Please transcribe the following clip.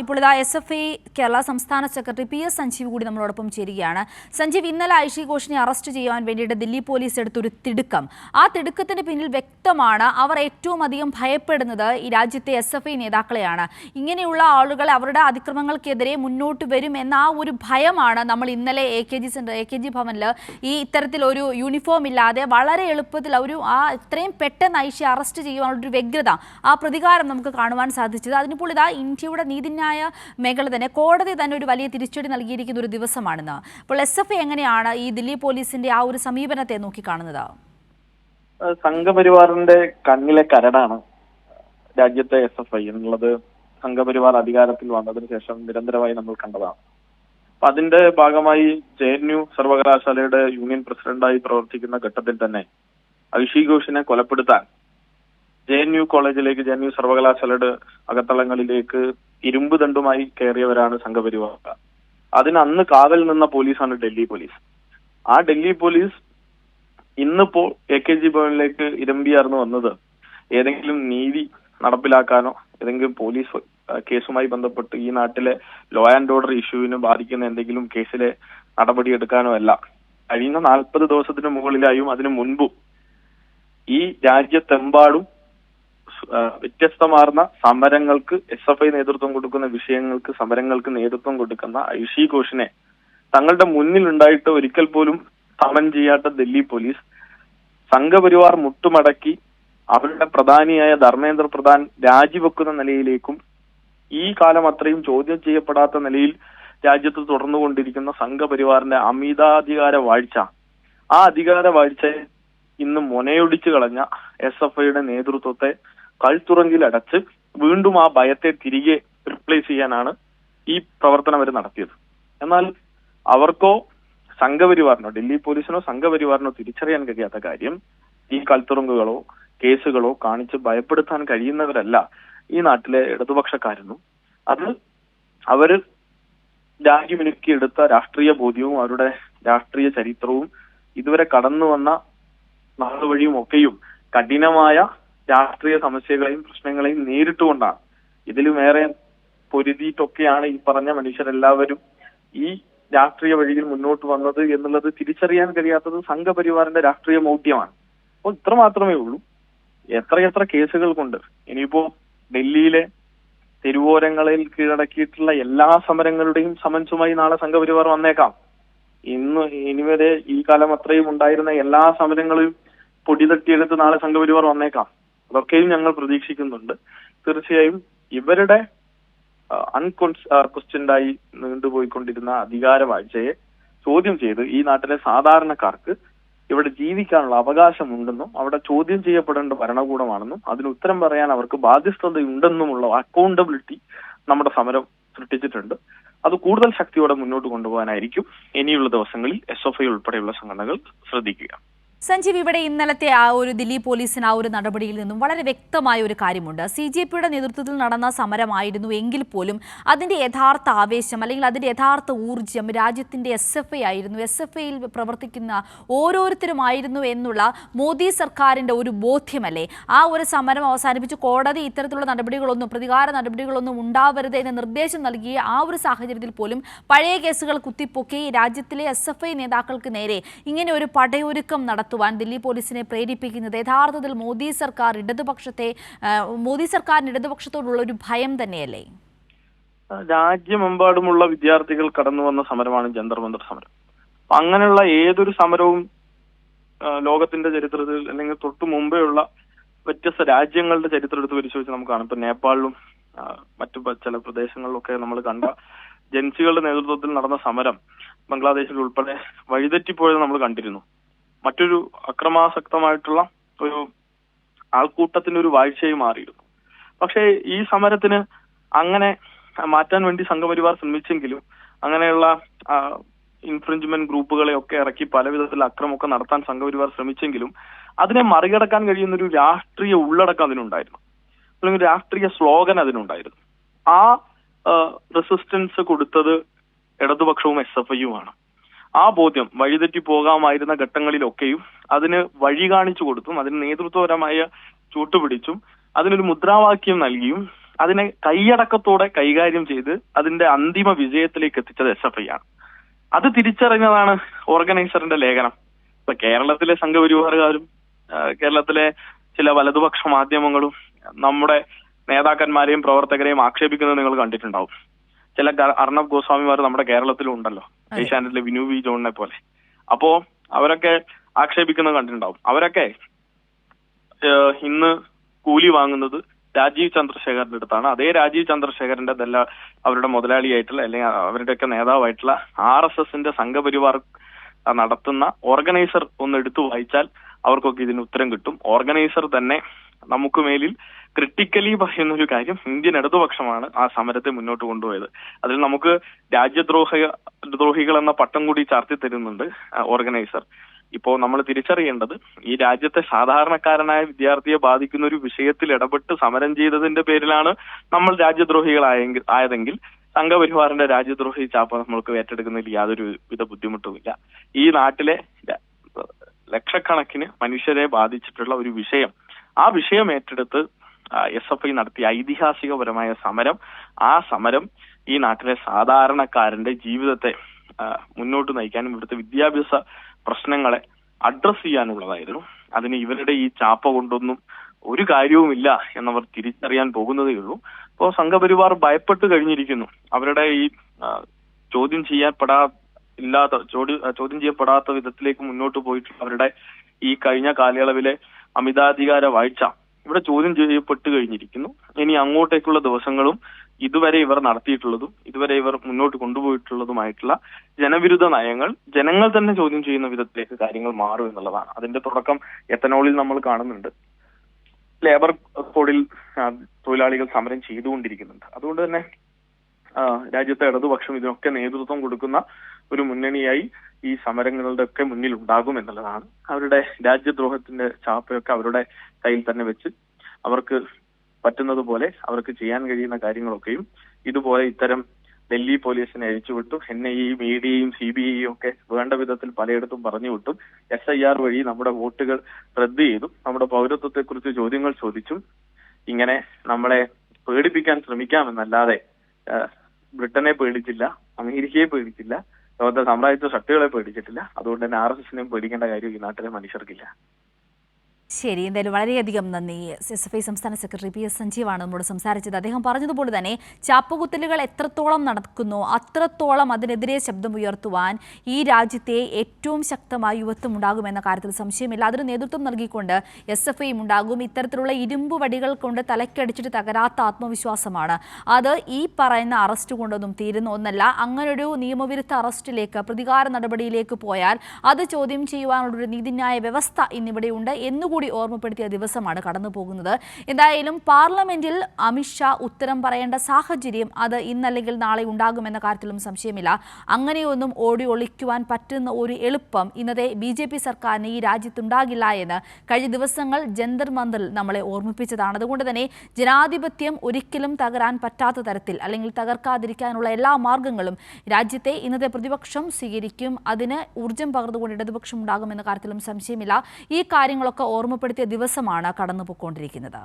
ഇപ്പോൾ ഇതാ SFI കേരള സംസ്ഥാന സെക്രട്ടറി PS സഞ്ജീവ് കൂടി നമ്മളോടൊപ്പം ചേരുകയാണ്. സഞ്ജീവ്, ഇന്നലെ ഐഷി ഘോഷിനെ അറസ്റ്റ് ചെയ്യാൻ വേണ്ടിയിട്ട് ദില്ലി പോലീസ് എടുത്തൊരു തിടുക്കം. ആ തിടുക്കത്തിന് പിന്നിൽ വ്യക്തമാണ് അവർ ഏറ്റവും അധികം ഭയപ്പെടുന്നത് ഈ രാജ്യത്തെ SFI നേതാക്കളെയാണ്. ഇങ്ങനെയുള്ള ആളുകൾ അവരുടെ അതിക്രമങ്ങൾക്കെതിരെ മുന്നോട്ട് വരും എന്ന ആ ഒരു ഭയമാണ് നമ്മൾ ഇന്നലെ AKG ഭവനിൽ ഈ ഇത്തരത്തിലൊരു യൂണിഫോം ഇല്ലാതെ വളരെ എളുപ്പത്തിൽ ഇത്രയും പെട്ടെന്ന് ഐഷി അറസ്റ്റ് ചെയ്യുവാനുള്ളൊരു വ്യഗ്രത, ആ പ്രതികാരം നമുക്ക് കാണുവാൻ സാധിച്ചത്. അതിനിപ്പോൾ ഇതാ ഇന്ത്യയുടെ നീതിന്യായ മേഖല തന്നെ, കോടതി തന്നെ ഒരു വലിയ തിരിച്ചടി നൽകിയിരിക്കുന്ന ഒരു ദിവസമാണെന്ന്. അപ്പോൾ SFI എങ്ങനെയാണ് ഈ ദില്ലി പോലീസിന്റെ ആ ഒരു സമീപനത്തെ നോക്കിക്കാണുന്നത്? സംഘപരിവാറിന്റെ കണ്ണിലെ കരടാണ് രാജ്യത്തെ SFI എന്നുള്ളത് സംഘപരിവാർ അധികാരത്തിൽ വന്നതിന് ശേഷം നിരന്തരമായി നമ്മൾ കണ്ടതാണ്. അപ്പൊ അതിന്റെ ഭാഗമായി JNU സർവകലാശാലയുടെ യൂണിയൻ പ്രസിഡന്റായി പ്രവർത്തിക്കുന്ന ഘട്ടത്തിൽ തന്നെ ഐഷി ഘോഷിനെ കൊലപ്പെടുത്താൻ JNU കോളേജിലേക്ക്, JNU സർവകലാശാലയുടെ അകത്തളങ്ങളിലേക്ക് ഇരുമ്പ് ദണ്ഡുമായി കയറിയവരാണ് സംഘപരിവാർ. അതിന് അന്ന് കാവൽ നിന്ന പോലീസാണ് ഡൽഹി പോലീസ്. ആ ഡൽഹി പോലീസ് ഇന്നിപ്പോ AKG ഭവനിലേക്ക് ഇരമ്പിയാർന്നു വന്നത് ഏതെങ്കിലും നീതി നടപ്പിലാക്കാനോ ഏതെങ്കിലും പോലീസ് കേസുമായി ബന്ധപ്പെട്ട് ഈ നാട്ടിലെ ലോ ആൻഡ് ഓർഡർ ഇഷ്യൂവിനെ ബാധിക്കുന്ന എന്തെങ്കിലും കേസിലെ നടപടിയെടുക്കാനോ അല്ല. കഴിഞ്ഞ 40 ദിവസത്തിന് മുകളിലായും അതിനു മുൻപും ഈ രാജ്യത്തെമ്പാടും വ്യത്യസ്തമാർന്ന സമരങ്ങൾക്ക് SFI നേതൃത്വം കൊടുക്കുന്ന വിഷയങ്ങൾക്ക്, സമരങ്ങൾക്ക് നേതൃത്വം കൊടുക്കുന്ന ഐഷി ഘോഷിനെ തങ്ങളുടെ മുന്നിൽ ഉണ്ടായിട്ട് ഒരിക്കൽ പോലും സമൻ ചെയ്യാത്ത ദില്ലി പോലീസ് സംഘപരിവാർ മുട്ടുമടക്കി അവരുടെ പ്രധാനിയായ ധർമ്മേന്ദ്ര പ്രധാൻ രാജിവെക്കുന്ന നിലയിലേക്കും ഈ കാലം അത്രയും ചോദ്യം ചെയ്യപ്പെടാത്ത നിലയിൽ രാജ്യത്ത് തുടർന്നുകൊണ്ടിരിക്കുന്ന സംഘപരിവാറിന്റെ അമിതാധികാര വാഴ്ച, ആ അധികാര വാഴ്ചയെ ഇന്ന് മൊനയൊടിച്ചു കളഞ്ഞ SFIയുടെ നേതൃത്വത്തെ കഴുത്തുറങ്കിലടച്ച് വീണ്ടും ആ ഭയത്തെ തിരികെ റിപ്ലേസ് ചെയ്യാനാണ് ഈ പ്രവർത്തനം അവർ നടത്തിയത്. എന്നാൽ അവർക്കോ സംഘപരിവാറിനോ, ഡൽഹി പോലീസിനോ സംഘപരിവാറിനോ തിരിച്ചറിയാൻ കഴിയാത്ത കാര്യം, ഈ കൽത്തുറങ്കുകളോ കേസുകളോ കാണിച്ച് ഭയപ്പെടുത്താൻ കഴിയുന്നവരല്ല ഈ നാട്ടിലെ ഇടതുപക്ഷക്കാരെന്നും അത് അവര് രാജ്യമിനുക്കിയെടുത്ത രാഷ്ട്രീയ ബോധ്യവും അവരുടെ രാഷ്ട്രീയ ചരിത്രവും ഇതുവരെ കടന്നു വന്ന നാളുവഴിയും ഒക്കെയും കഠിനമായ രാഷ്ട്രീയ സമസ്യകളെയും പ്രശ്നങ്ങളെയും നേരിട്ടുകൊണ്ടാണ്, ഇതിലുമേറെ പൊരുതിയിട്ടൊക്കെയാണ് ഈ പറഞ്ഞ മനുഷ്യരെല്ലാവരും ഈ രാഷ്ട്രീയ വഴിയിൽ മുന്നോട്ട് വന്നത് എന്നുള്ളത് തിരിച്ചറിയാൻ കഴിയാത്തത് സംഘപരിവാറിന്റെ രാഷ്ട്രീയ മൗഢ്യമാണ്. അപ്പോൾ ഇത്ര മാത്രമേ ഉള്ളൂ. എത്രയെത്ര കേസുകൾ കൊണ്ട് ഇനിയിപ്പോ ഡൽഹിയിലെ തെരുവോരങ്ങളിൽ കീഴടക്കിയിട്ടുള്ള എല്ലാ സമരങ്ങളുടെയും സമൻസുമായി നാളെ സംഘപരിവാർ വന്നേക്കാം. ഇനിവരെ ഈ കാലം അത്രയും ഉണ്ടായിരുന്ന എല്ലാ സമരങ്ങളും പൊടി തട്ടിയെടുത്ത് നാളെ സംഘപരിവാർ വന്നേക്കാം. അതൊക്കെയും ഞങ്ങൾ പ്രതീക്ഷിക്കുന്നുണ്ട്. തീർച്ചയായും ഇവരുടെ ക്വസ്റ്റ്യൻഡായി നീണ്ടുപോയിക്കൊണ്ടിരുന്ന അധികാര വാഴ്ചയെ ചോദ്യം ചെയ്ത് ഈ നാട്ടിലെ സാധാരണക്കാർക്ക് ഇവിടെ ജീവിക്കാനുള്ള അവകാശമുണ്ടെന്നും അവിടെ ചോദ്യം ചെയ്യപ്പെടേണ്ട ഭരണകൂടമാണെന്നും അതിന് ഉത്തരം പറയാൻ അവർക്ക് ബാധ്യസ്ഥതയുണ്ടെന്നുമുള്ള അക്കൗണ്ടബിലിറ്റി നമ്മുടെ സമരം സൃഷ്ടിച്ചിട്ടുണ്ട്. അത് കൂടുതൽ ശക്തിയോടെ മുന്നോട്ട് കൊണ്ടുപോകാനായിരിക്കും ഇനിയുള്ള ദിവസങ്ങളിൽ SFI ഉൾപ്പെടെയുള്ള സംഘടനകൾ ശ്രദ്ധിക്കുക. സഞ്ജീവ്, ഇവിടെ ഇന്നലത്തെ ആ ഒരു ദില്ലി പോലീസിന് ആ ഒരു നടപടിയിൽ നിന്നും വളരെ വ്യക്തമായ ഒരു കാര്യമുണ്ട്. CJPയുടെ നേതൃത്വത്തിൽ നടന്ന സമരമായിരുന്നു എങ്കിൽ പോലും അതിൻ്റെ യഥാർത്ഥ ആവേശം അല്ലെങ്കിൽ അതിൻ്റെ യഥാർത്ഥ ഊർജ്ജം രാജ്യത്തിൻ്റെ SFI ആയിരുന്നു, SFIയിൽ പ്രവർത്തിക്കുന്ന ഓരോരുത്തരുമായിരുന്നു എന്നുള്ള മോദി സർക്കാരിൻ്റെ ഒരു ബോധ്യമല്ലേ? ആ ഒരു സമരം അവസാനിപ്പിച്ച് കോടതി ഇത്തരത്തിലുള്ള നടപടികളൊന്നും, പ്രതികാര നടപടികളൊന്നും ഉണ്ടാവരുത് എന്ന നിർദ്ദേശം നൽകിയ ആ ഒരു സാഹചര്യത്തിൽ പോലും പഴയ കേസുകൾ കുത്തിപ്പൊക്കി രാജ്യത്തിലെ SFI നേതാക്കൾക്ക് നേരെ ഇങ്ങനെ ഒരു പടയൊരുക്കം നടത്തുവാൻ ദില്ലി പോലീസിനെ പ്രേരിപ്പിക്കുന്നത് യഥാർത്ഥത്തിൽ മോദി സർക്കാരിന് ഇടതുപക്ഷത്തോടുള്ള ഒരു ഭയം തന്നെയല്ലേ? രാജ്യമെമ്പാടുമുള്ള വിദ്യാർത്ഥികൾ കടന്നു വന്ന സമരമാണ് ജന്തർ മന്തർ സമരം. അങ്ങനെയുള്ള ഏതൊരു സമരവും ലോകത്തിന്റെ ചരിത്രത്തിൽ അല്ലെങ്കിൽ തൊട്ടു മുമ്പേ ഉള്ള വ്യത്യസ്ത രാജ്യങ്ങളുടെ ചരിത്രം എടുത്ത് പരിശോധിച്ച് നമുക്ക് കാണാം. ഇപ്പൊ നേപ്പാളിലും മറ്റു ചില പ്രദേശങ്ങളിലൊക്കെ നമ്മൾ കണ്ട ജൻസികളുടെ നേതൃത്വത്തിൽ നടന്ന സമരം ബംഗ്ലാദേശിൽ ഉൾപ്പെടെ വഴിതെറ്റിപ്പോയത് നമ്മൾ കണ്ടിരുന്നു. മറ്റൊരു അക്രമാസക്തമായിട്ടുള്ള ഒരു ആൾക്കൂട്ടത്തിന്റെ ഒരു വാഴ്ചയായി മാറിയിരുന്നു. പക്ഷേ ഈ സമരത്തിന് അങ്ങനെ മാറ്റാൻ വേണ്ടി സംഘപരിവാർ ശ്രമിച്ചെങ്കിലും, അങ്ങനെയുള്ള ഇൻഫ്രിഞ്ച്മെന്റ് ഗ്രൂപ്പുകളെ ഒക്കെ ഇറക്കി പല വിധത്തിൽ അക്രമമൊക്കെ നടത്താൻ സംഘപരിവാർ ശ്രമിച്ചെങ്കിലും അതിനെ മറികടക്കാൻ കഴിയുന്ന ഒരു രാഷ്ട്രീയ ഉള്ളടക്കം അതിനുണ്ടായിരുന്നു, അല്ലെങ്കിൽ രാഷ്ട്രീയ സ്ലോഗൻ അതിനുണ്ടായിരുന്നു. ആ റെസിസ്റ്റൻസ് കൊടുത്തത് ഇടതുപക്ഷവും SFIയുമാണ്. ആ ബോധ്യം വഴിതെറ്റി പോകാമായിരുന്ന ഘട്ടങ്ങളിലൊക്കെയും അതിന് വഴി കാണിച്ചു കൊടുത്തും അതിന് നേതൃത്വപരമായ ചൂട്ടുപിടിച്ചും അതിനൊരു മുദ്രാവാക്യം നൽകിയും അതിനെ കൈയടക്കത്തോടെ കൈകാര്യം ചെയ്ത് അതിന്റെ അന്തിമ വിജയത്തിലേക്ക് എത്തിച്ചത് SFI ആണ്. അത് തിരിച്ചറിഞ്ഞതാണ് ഓർഗനൈസറിന്റെ ലേഖനം. ഇപ്പൊ കേരളത്തിലെ സംഘപരിവാറുകാരും കേരളത്തിലെ ചില വലതുപക്ഷ മാധ്യമങ്ങളും നമ്മുടെ നേതാക്കന്മാരെയും പ്രവർത്തകരെയും ആക്ഷേപിക്കുന്നത് നിങ്ങൾ കണ്ടിട്ടുണ്ടാവും. ചില അർണബ് ഗോസ്വാമിമാർ നമ്മുടെ കേരളത്തിലും ഉണ്ടല്ലോ, ഏഷ്യാനെറ്റിലെ വിനു വി ജോണിനെ പോലെ. അപ്പോ അവരൊക്കെ ആക്ഷേപിക്കുന്നത് കണ്ടിട്ടുണ്ടാവും. അവരൊക്കെ ഇന്ന് കൂലി വാങ്ങുന്നത് രാജീവ് ചന്ദ്രശേഖറിന്റെ അടുത്താണ്. അതേ രാജീവ് ചന്ദ്രശേഖരന്റെ അവരുടെ മുതലാളിയായിട്ടുള്ള അല്ലെങ്കിൽ അവരുടെയൊക്കെ നേതാവായിട്ടുള്ള RSSന്റെ സംഘപരിവാർ നടത്തുന്ന ഓർഗനൈസർ ഒന്ന് എടുത്തു വായിച്ചാൽ അവർക്കൊക്കെ ഇതിന് ഉത്തരം കിട്ടും. ഓർഗനൈസർ തന്നെ നമുക്ക് മേലിൽ ക്രിട്ടിക്കലി പറയുന്ന ഒരു കാര്യം, ഇന്ത്യൻ ഇടതുപക്ഷമാണ് ആ സമരത്തെ മുന്നോട്ട് കൊണ്ടുപോയത്. അതിൽ നമുക്ക് രാജ്യദ്രോഹികൾ എന്ന പട്ടം കൂടി ചാർത്തി തരുന്നുണ്ട് ഓർഗനൈസർ. ഇപ്പോ നമ്മൾ തിരിച്ചറിയേണ്ടത്, ഈ രാജ്യത്തെ സാധാരണക്കാരനായ വിദ്യാർത്ഥിയെ ബാധിക്കുന്ന ഒരു വിഷയത്തിൽ ഇടപെട്ട് സമരം ചെയ്തതിന്റെ പേരിലാണ് നമ്മൾ ആയതെങ്കിൽ സംഘപരിവാറിന്റെ രാജ്യദ്രോഹി ചാപ്പ നമ്മൾക്ക് ഏറ്റെടുക്കുന്നതിൽ യാതൊരു വിധ ബുദ്ധിമുട്ടുമില്ല. ഈ നാട്ടിലെ ലക്ഷക്കണക്കിന് മനുഷ്യരെ ബാധിച്ചിട്ടുള്ള ഒരു വിഷയം, ആ വിഷയം ഏറ്റെടുത്ത് SFI നടത്തിയ ഐതിഹാസികപരമായ സമരം, ആ സമരം ഈ നാട്ടിലെ സാധാരണക്കാരന്റെ ജീവിതത്തെ മുന്നോട്ട് നയിക്കാനും ഇവിടുത്തെ വിദ്യാഭ്യാസ പ്രശ്നങ്ങളെ അഡ്രസ് ചെയ്യാനുള്ളതായിരുന്നു. അതിന് ഇവരുടെ ഈ ചാപ്പ കൊണ്ടൊന്നും ഒരു കാര്യവുമില്ല എന്നവർ തിരിച്ചറിയാൻ പോകുന്നതേ ഉള്ളൂ. ഇപ്പോ സംഘപരിവാർ ഭയപ്പെട്ട് കഴിഞ്ഞിരിക്കുന്നു. അവരുടെ ഈ ചോദ്യം ചെയ്യപ്പെടാത്ത വിധത്തിലേക്ക് മുന്നോട്ട് പോയിട്ടുള്ള അവരുടെ ഈ കഴിഞ്ഞ കാലയളവിലെ അമിതാധികാര വാഴ്ച ഇവിടെ ചോദ്യം ചെയ്യപ്പെട്ട് കഴിഞ്ഞിരിക്കുന്നു. ഇനി അങ്ങോട്ടേക്കുള്ള ദിവസങ്ങളും ഇതുവരെ ഇവർ നടത്തിയിട്ടുള്ളതും ഇതുവരെ ഇവർ മുന്നോട്ട് കൊണ്ടുപോയിട്ടുള്ളതുമായിട്ടുള്ള ജനവിരുദ്ധ നയങ്ങൾ ജനങ്ങൾ തന്നെ ചോദ്യം ചെയ്യുന്ന വിധത്തിലേക്ക് കാര്യങ്ങൾ മാറും എന്നുള്ളതാണ്. അതിന്റെ തുടക്കം എത്തനോളിൽ നമ്മൾ കാണുന്നുണ്ട്. ലേബർ കോഡിൽ തൊഴിലാളികൾ സമരം ചെയ്തുകൊണ്ടിരിക്കുന്നുണ്ട്. അതുകൊണ്ട് തന്നെ രാജ്യത്തെ ഇടതുപക്ഷം ഇതിനൊക്കെ നേതൃത്വം കൊടുക്കുന്ന ഒരു മുന്നണിയായി ഈ സമരങ്ങളുടെ ഒക്കെ മുന്നിൽ ഉണ്ടാകും എന്നുള്ളതാണ്. അവരുടെ രാജ്യദ്രോഹത്തിന്റെ ചാപ്പയൊക്കെ അവരുടെ കയ്യിൽ തന്നെ വെച്ച് അവർക്ക് പറ്റുന്നത് പോലെ അവർക്ക് ചെയ്യാൻ കഴിയുന്ന കാര്യങ്ങളൊക്കെയും ഇതുപോലെ ഇത്തരം ഡൽഹി പോലീസിനെ അഴിച്ചുവിട്ടും NIA മീഡിയയും CBI ഒക്കെ വേണ്ട വിധത്തിൽ പലയിടത്തും പറഞ്ഞു വിട്ടും SIR വഴി നമ്മുടെ വോട്ടുകൾ റദ്ദ് ചെയ്തും നമ്മുടെ പൗരത്വത്തെക്കുറിച്ച് ചോദ്യങ്ങൾ ചോദിച്ചും ഇങ്ങനെ നമ്മളെ പേടിപ്പിക്കാൻ ശ്രമിക്കാമെന്നല്ലാതെ ബ്രിട്ടനെ പേടിച്ചില്ല, അമേരിക്കയെ പേടിച്ചില്ല, ലോകത്തെ സാമ്രാജ്യത്വ ശക്തികളെ പേടിച്ചിട്ടില്ല. അതുകൊണ്ട് തന്നെ RSSനെയും പേടിക്കേണ്ട കാര്യം ഈ നാട്ടിലെ മനുഷ്യർക്കില്ല. ശരി, എന്തായാലും വളരെയധികം നന്ദി. SFI സംസ്ഥാന സെക്രട്ടറി PS സഞ്ജീവാണ് നമ്മോട് സംസാരിച്ചത്. അദ്ദേഹം പറഞ്ഞതുപോലെ തന്നെ ചാപ്പകുത്തലുകൾ എത്രത്തോളം നടക്കുന്നു അത്രത്തോളം അതിനെതിരെ ശബ്ദമുയർത്തുവാൻ ഈ രാജ്യത്തെ ഏറ്റവും ശക്തമായ യുവത്വം ഉണ്ടാകുമെന്ന കാര്യത്തിൽ സംശയമില്ല. അതിന് നേതൃത്വം നൽകിക്കൊണ്ട് SFIയും ഉണ്ടാകും. ഇത്തരത്തിലുള്ള ഇരുമ്പ് വടികൾ കൊണ്ട് തലക്കടിച്ചിട്ട് തകരാത്ത ആത്മവിശ്വാസമാണ്. അത് ഈ പറയുന്ന അറസ്റ്റ് കൊണ്ടൊന്നും തീരുന്ന ഒന്നല്ല. അങ്ങനൊരു നിയമവിരുദ്ധ അറസ്റ്റിലേക്ക്, പ്രതികാര നടപടിയിലേക്ക് പോയാൽ അത് ചോദ്യം ചെയ്യുവാനുള്ളൊരു നീതിന്യായ വ്യവസ്ഥ ഇന്നിവിടെയുണ്ട് എന്നുകൂടി ഓർമ്മപ്പെടുത്തിയ ദിവസമാണ് കടന്നു പോകുന്നത്. എന്തായാലും പാർലമെന്റിൽ അമിത്ഷാ ഉത്തരം പറയേണ്ട സാഹചര്യം അത് ഇന്നല്ലെങ്കിൽ നാളെ ഉണ്ടാകുമെന്ന കാര്യത്തിലും സംശയമില്ല. അങ്ങനെയൊന്നും ഓടി ഒളിക്കുവാൻ പറ്റുന്ന ഒരു എളുപ്പം ഇന്നത്തെ BJP സർക്കാരിന് ഈ രാജ്യത്തുണ്ടാകില്ല എന്ന് കഴിഞ്ഞ ദിവസങ്ങൾ ജന്തർ മന്ദറിൽ നമ്മളെ ഓർമ്മിപ്പിച്ചതാണ്. അതുകൊണ്ട് തന്നെ ജനാധിപത്യം ഒരിക്കലും തകരാൻ പറ്റാത്ത തരത്തിൽ അല്ലെങ്കിൽ തകർക്കാതിരിക്കാനുള്ള എല്ലാ മാർഗങ്ങളും രാജ്യത്തെ ഇന്നത്തെ പ്രതിപക്ഷം സ്വീകരിക്കും. അതിന് ഊർജ്ജം പകർന്നുകൊണ്ട് ഇടതുപക്ഷം ഉണ്ടാകുമെന്ന കാര്യത്തിലും സംശയമില്ല. ഈ കാര്യങ്ങളൊക്കെ ഓർമ്മപ്പെടുത്തിയ ദിവസമാണ് കടന്നുപോയിക്കൊണ്ടിരിക്കുന്നത്.